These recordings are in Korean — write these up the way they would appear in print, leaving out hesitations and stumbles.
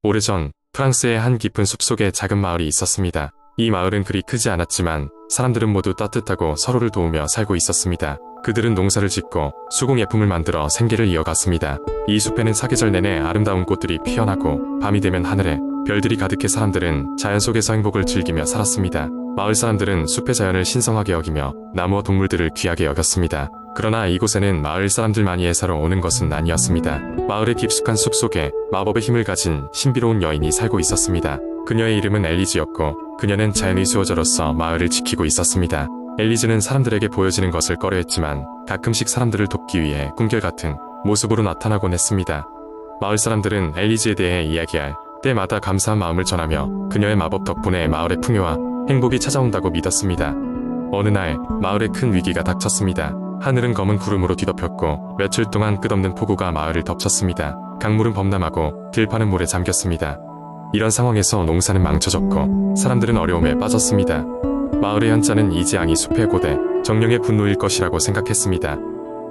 오래전 프랑스의 한 깊은 숲속에 작은 마을이 있었습니다. 이 마을은 그리 크지 않았지만 사람들은 모두 따뜻하고 서로를 도우며 살고 있었습니다. 그들은 농사를 짓고 수공예품을 만들어 생계를 이어갔습니다. 이 숲에는 사계절 내내 아름다운 꽃들이 피어나고 밤이 되면 하늘에 별들이 가득해 사람들은 자연 속에서 행복을 즐기며 살았습니다. 마을 사람들은 숲의 자연을 신성하게 여기며 나무와 동물들을 귀하게 여겼습니다. 그러나 이곳에는 마을 사람들만이 예사로 오는 것은 아니었습니다. 마을의 깊숙한 숲속에 마법의 힘을 가진 신비로운 여인이 살고 있었습니다. 그녀의 이름은 엘리즈였고 그녀는 자연의 수호자로서 마을을 지키고 있었습니다. 엘리즈는 사람들에게 보여지는 것을 꺼려했지만 가끔씩 사람들을 돕기 위해 꿈결같은 모습으로 나타나곤 했습니다. 마을 사람들은 엘리즈에 대해 이야기할 때마다 감사한 마음을 전하며 그녀의 마법 덕분에 마을의 풍요와 행복이 찾아온다고 믿었습니다. 어느 날 마을에 큰 위기가 닥쳤습니다. 하늘은 검은 구름으로 뒤덮였고 며칠 동안 끝없는 폭우가 마을을 덮쳤습니다. 강물은 범람하고 들판은 물에 잠겼습니다. 이런 상황에서 농사는 망쳐졌고 사람들은 어려움에 빠졌습니다. 마을의 현자는 이 재앙이 숲의 고대, 정령의 분노일 것이라고 생각했습니다.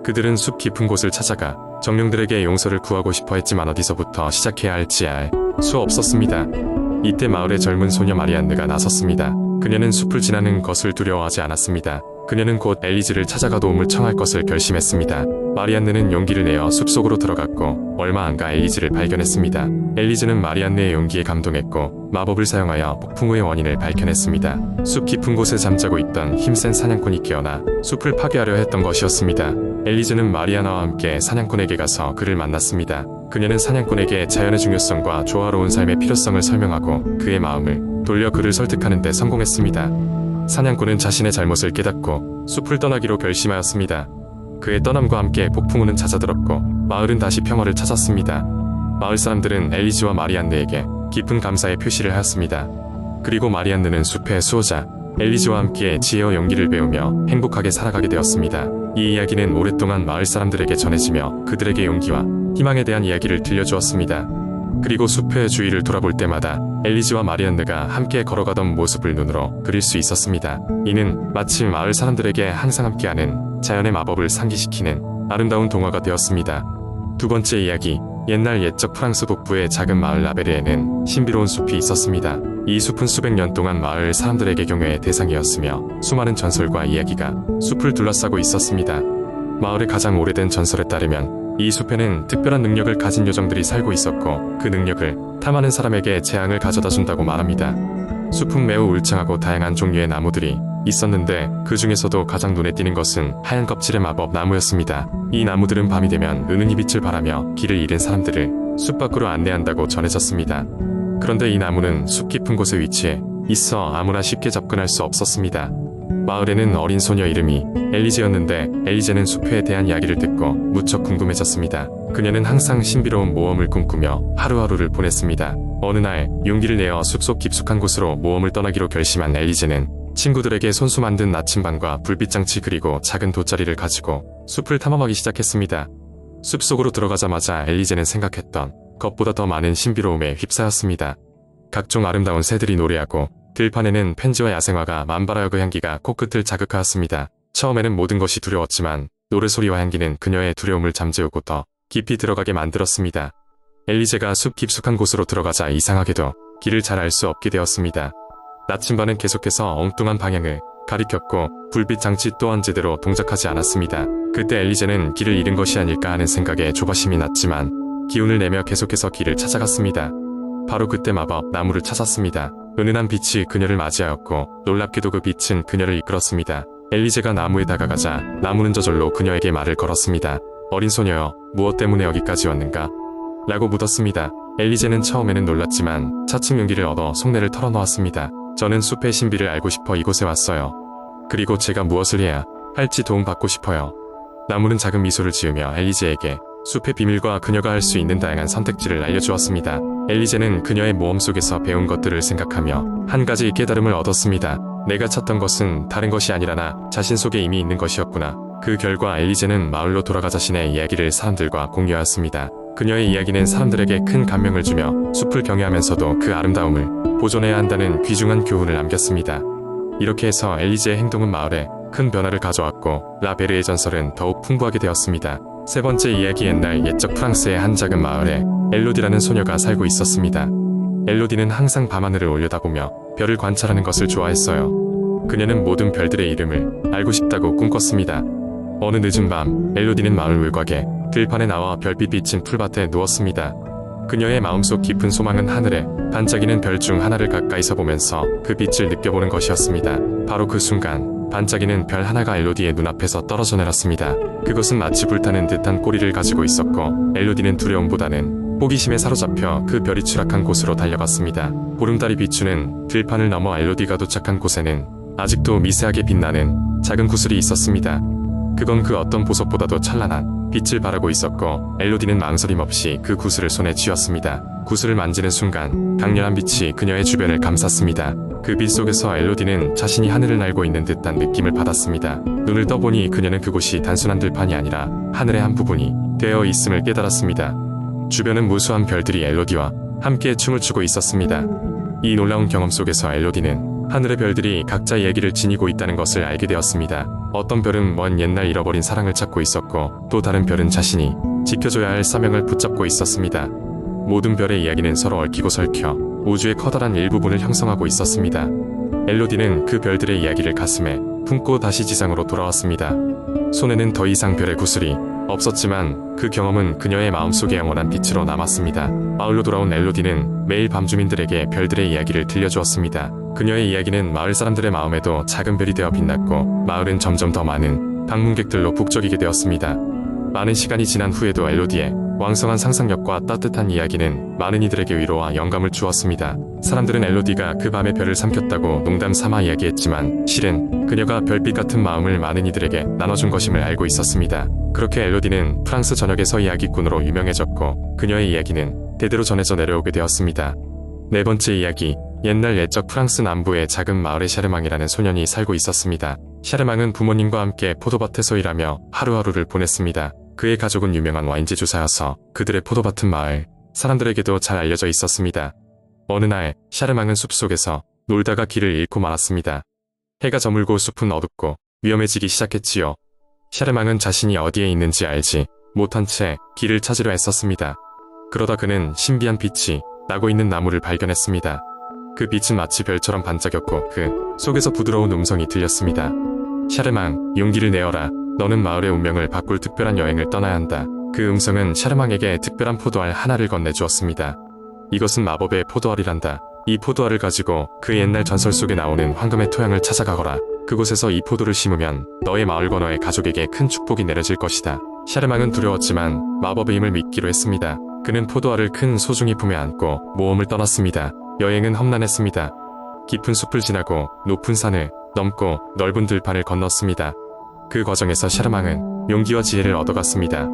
그들은 숲 깊은 곳을 찾아가 정령들에게 용서를 구하고 싶어 했지만 어디서부터 시작해야 할지 알 수 없었습니다. 이때 마을의 젊은 소녀 마리안느가 나섰습니다. 그녀는 숲을 지나는 것을 두려워하지 않았습니다. 그녀는 곧 엘리즈를 찾아가 도움을 청할 것을 결심했습니다. 마리안느는 용기를 내어 숲속으로 들어갔고 얼마 안가 엘리즈를 발견했습니다. 엘리즈는 마리안느의 용기에 감동했고 마법을 사용하여 폭풍우의 원인을 밝혀냈습니다. 숲 깊은 곳에 잠자고 있던 힘센 사냥꾼이 깨어나 숲을 파괴하려 했던 것이었습니다. 엘리즈는 마리아나와 함께 사냥꾼에게 가서 그를 만났습니다. 그녀는 사냥꾼에게 자연의 중요성과 조화로운 삶의 필요성을 설명하고 그의 마음을 돌려 그를 설득하는 데 성공했습니다. 사냥꾼은 자신의 잘못을 깨닫고 숲을 떠나기로 결심하였습니다. 그의 떠남과 함께 폭풍우는 잦아들었고 마을은 다시 평화를 찾았습니다. 마을 사람들은 엘리즈와 마리안느에게 깊은 감사의 표시를 하였습니다. 그리고 마리안느는 숲의 수호자 엘리즈와 함께 지혜와 용기를 배우며 행복하게 살아가게 되었습니다. 이 이야기는 오랫동안 마을 사람들에게 전해지며 그들에게 용기와 희망에 대한 이야기를 들려주었습니다. 그리고 숲의 주위를 돌아볼 때마다 엘리즈와 마리안느가 함께 걸어가던 모습을 눈으로 그릴 수 있었습니다. 이는 마치 마을 사람들에게 항상 함께하는 자연의 마법을 상기시키는 아름다운 동화가 되었습니다. 두 번째 이야기, 옛날 옛적 프랑스 북부의 작은 마을 라베르에는 신비로운 숲이 있었습니다. 이 숲은 수백 년 동안 마을 사람들에게 경외의 대상이었으며 수많은 전설과 이야기가 숲을 둘러싸고 있었습니다. 마을의 가장 오래된 전설에 따르면 이 숲에는 특별한 능력을 가진 요정들이 살고 있었고 그 능력을 탐하는 사람에게 재앙을 가져다 준다고 말합니다. 숲은 매우 울창하고 다양한 종류의 나무들이 있었는데 그 중에서도 가장 눈에 띄는 것은 하얀 껍질의 마법 나무였습니다. 이 나무들은 밤이 되면 은은히 빛을 발하며 길을 잃은 사람들을 숲 밖으로 안내한다고 전해졌습니다. 그런데 이 나무는 숲 깊은 곳에 위치해 있어 아무나 쉽게 접근할 수 없었습니다. 마을에는 어린 소녀 이름이 엘리제였는데 엘리제는 숲에 대한 이야기를 듣고 무척 궁금해졌습니다. 그녀는 항상 신비로운 모험을 꿈꾸며 하루하루를 보냈습니다. 어느 날 용기를 내어 숲속 깊숙한 곳으로 모험을 떠나기로 결심한 엘리제는 친구들에게 손수 만든 나침반과 불빛장치 그리고 작은 돗자리를 가지고 숲을 탐험하기 시작했습니다. 숲속으로 들어가자마자 엘리제는 생각했던 것보다 더 많은 신비로움에 휩싸였습니다. 각종 아름다운 새들이 노래하고 들판에는 펜지와 야생화가 만발하여 그 향기가 코끝을 자극하였습니다. 처음에는 모든 것이 두려웠지만 노래소리와 향기는 그녀의 두려움을 잠재우고 더 깊이 들어가게 만들었습니다. 엘리제가 숲 깊숙한 곳으로 들어가자 이상하게도 길을 잘 알 수 없게 되었습니다. 나침반은 계속해서 엉뚱한 방향을 가리켰고 불빛 장치 또한 제대로 동작하지 않았습니다. 그때 엘리제는 길을 잃은 것이 아닐까 하는 생각에 조바심이 났지만 기운을 내며 계속해서 길을 찾아갔습니다. 바로 그때 마법 나무를 찾았습니다. 은은한 빛이 그녀를 맞이하였고 놀랍게도 그 빛은 그녀를 이끌었습니다. 엘리제가 나무에 다가가자 나무는 저절로 그녀에게 말을 걸었습니다. 어린 소녀여, 무엇 때문에 여기까지 왔는가? 라고 묻었습니다. 엘리제는 처음에는 놀랐지만 차츰 용기를 얻어 속내를 털어놓았습니다. 저는 숲의 신비를 알고 싶어 이곳에 왔어요. 그리고 제가 무엇을 해야 할지 도움받고 싶어요. 나무는 작은 미소를 지으며 엘리제에게 숲의 비밀과 그녀가 할 수 있는 다양한 선택지를 알려주었습니다. 엘리제는 그녀의 모험 속에서 배운 것들을 생각하며 한 가지 깨달음을 얻었습니다. 내가 찾던 것은 다른 것이 아니라 나 자신 속에 이미 있는 것이었구나. 그 결과 엘리제는 마을로 돌아가 자신의 이야기를 사람들과 공유하였습니다. 그녀의 이야기는 사람들에게 큰 감명을 주며 숲을 경외하면서도 그 아름다움을 보존해야 한다는 귀중한 교훈을 남겼습니다. 이렇게 해서 엘리제의 행동은 마을에 큰 변화를 가져왔고 라베르의 전설은 더욱 풍부하게 되었습니다. 세 번째 이야기, 옛날 옛적 프랑스의 한 작은 마을에 엘로디라는 소녀가 살고 있었습니다. 엘로디는 항상 밤하늘을 올려다보며 별을 관찰하는 것을 좋아했어요. 그녀는 모든 별들의 이름을 알고 싶다고 꿈꿨습니다. 어느 늦은 밤, 엘로디는 마을 외곽에 들판에 나와 별빛 비친 풀밭에 누웠습니다. 그녀의 마음속 깊은 소망은 하늘에 반짝이는 별 중 하나를 가까이서 보면서 그 빛을 느껴보는 것이었습니다. 바로 그 순간 반짝이는 별 하나가 엘로디의 눈앞에서 떨어져 내렸습니다. 그것은 마치 불타는 듯한 꼬리를 가지고 있었고 엘로디는 두려움보다는 호기심에 사로잡혀 그 별이 추락한 곳으로 달려갔습니다. 보름달이 비추는 들판을 넘어 엘로디가 도착한 곳에는 아직도 미세하게 빛나는 작은 구슬이 있었습니다. 그건 그 어떤 보석보다도 찬란한 빛을 발하고 있었고 엘로디는 망설임 없이 그 구슬을 손에 쥐었습니다. 구슬을 만지는 순간 강렬한 빛이 그녀의 주변을 감쌌습니다. 그 빛 속에서 엘로디는 자신이 하늘을 날고 있는 듯한 느낌을 받았습니다. 눈을 떠보니 그녀는 그곳이 단순한 들판이 아니라 하늘의 한 부분이 되어 있음을 깨달았습니다. 주변은 무수한 별들이 엘로디와 함께 춤을 추고 있었습니다. 이 놀라운 경험 속에서 엘로디는 하늘의 별들이 각자 얘기를 지니고 있다는 것을 알게 되었습니다. 어떤 별은 먼 옛날 잃어버린 사랑을 찾고 있었고 또 다른 별은 자신이 지켜줘야 할 사명을 붙잡고 있었습니다. 모든 별의 이야기는 서로 얽히고 설켜 우주의 커다란 일부분을 형성하고 있었습니다. 엘로디는 그 별들의 이야기를 가슴에 품고 다시 지상으로 돌아왔습니다. 손에는 더 이상 별의 구슬이 없었지만 그 경험은 그녀의 마음속에 영원한 빛으로 남았습니다. 마을로 돌아온 엘로디는 매일 밤 주민들에게 별들의 이야기를 들려주었습니다. 그녀의 이야기는 마을 사람들의 마음에도 작은 별이 되어 빛났고 마을은 점점 더 많은 방문객들로 북적이게 되었습니다. 많은 시간이 지난 후에도 엘로디의 왕성한 상상력과 따뜻한 이야기는 많은 이들에게 위로와 영감을 주었습니다. 사람들은 엘로디가 그 밤에 별을 삼켰다고 농담 삼아 이야기했지만 실은 그녀가 별빛 같은 마음을 많은 이들에게 나눠준 것임을 알고 있었습니다. 그렇게 엘로디는 프랑스 전역에서 이야기꾼으로 유명해졌고 그녀의 이야기는 대대로 전해져 내려오게 되었습니다. 네 번째 이야기, 옛날 옛적 프랑스 남부의 작은 마을에 샤르망이라는 소년이 살고 있었습니다. 샤르망은 부모님과 함께 포도밭에서 일하며 하루하루를 보냈습니다. 그의 가족은 유명한 와인 제조사여서 그들의 포도밭은 마을 사람들에게도 잘 알려져 있었습니다. 어느 날 샤르망은 숲속에서 놀다가 길을 잃고 말았습니다. 해가 저물고 숲은 어둡고 위험해지기 시작했지요. 샤르망은 자신이 어디에 있는지 알지 못한 채 길을 찾으려 애썼습니다. 그러다 그는 신비한 빛이 나고 있는 나무를 발견했습니다. 그 빛은 마치 별처럼 반짝였고 그 속에서 부드러운 음성이 들렸습니다. 샤르망, 용기를 내어라. 너는 마을의 운명을 바꿀 특별한 여행을 떠나야 한다. 그 음성은 샤르망에게 특별한 포도알 하나를 건네주었습니다. 이것은 마법의 포도알이란다. 이 포도알을 가지고 그 옛날 전설 속에 나오는 황금의 토양을 찾아가거라. 그곳에서 이 포도를 심으면 너의 마을과 너의 가족에게 큰 축복이 내려질 것이다. 샤르망은 두려웠지만 마법의 힘을 믿기로 했습니다. 그는 포도알을 큰 소중히 품에 안고 모험을 떠났습니다. 여행은 험난했습니다. 깊은 숲을 지나고 높은 산을 넘고 넓은 들판을 건넜습니다. 그 과정에서 샤르망은 용기와 지혜를 얻어갔습니다.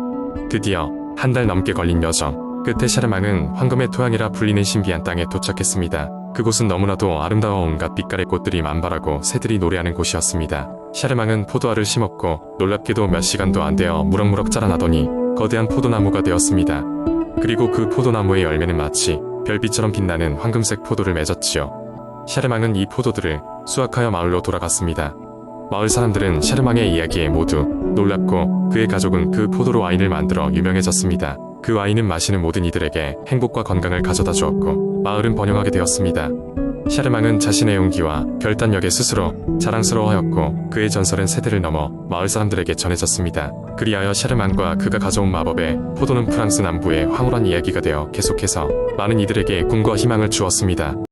드디어 한 달 넘게 걸린 여정 끝에 샤르망은 황금의 토양이라 불리는 신비한 땅에 도착했습니다. 그곳은 너무나도 아름다워 온갖 빛깔의 꽃들이 만발하고 새들이 노래하는 곳이었습니다. 샤르망은 포도알을 심었고 놀랍게도 몇 시간도 안 되어 무럭무럭 자라나더니 거대한 포도나무가 되었습니다. 그리고 그 포도나무의 열매는 마치 별빛처럼 빛나는 황금색 포도를 맺었지요. 샤르망은 이 포도들을 수확하여 마을로 돌아갔습니다. 마을 사람들은 샤르망의 이야기에 모두 놀랐고 그의 가족은 그 포도로 와인을 만들어 유명해졌습니다. 그 와인은 마시는 모든 이들에게 행복과 건강을 가져다 주었고 마을은 번영하게 되었습니다. 샤르망은 자신의 용기와 결단력에 스스로 자랑스러워하였고 그의 전설은 세대를 넘어 마을 사람들에게 전해졌습니다. 그리하여 샤르망과 그가 가져온 마법의 포도는 프랑스 남부의 황홀한 이야기가 되어 계속해서 많은 이들에게 꿈과 희망을 주었습니다.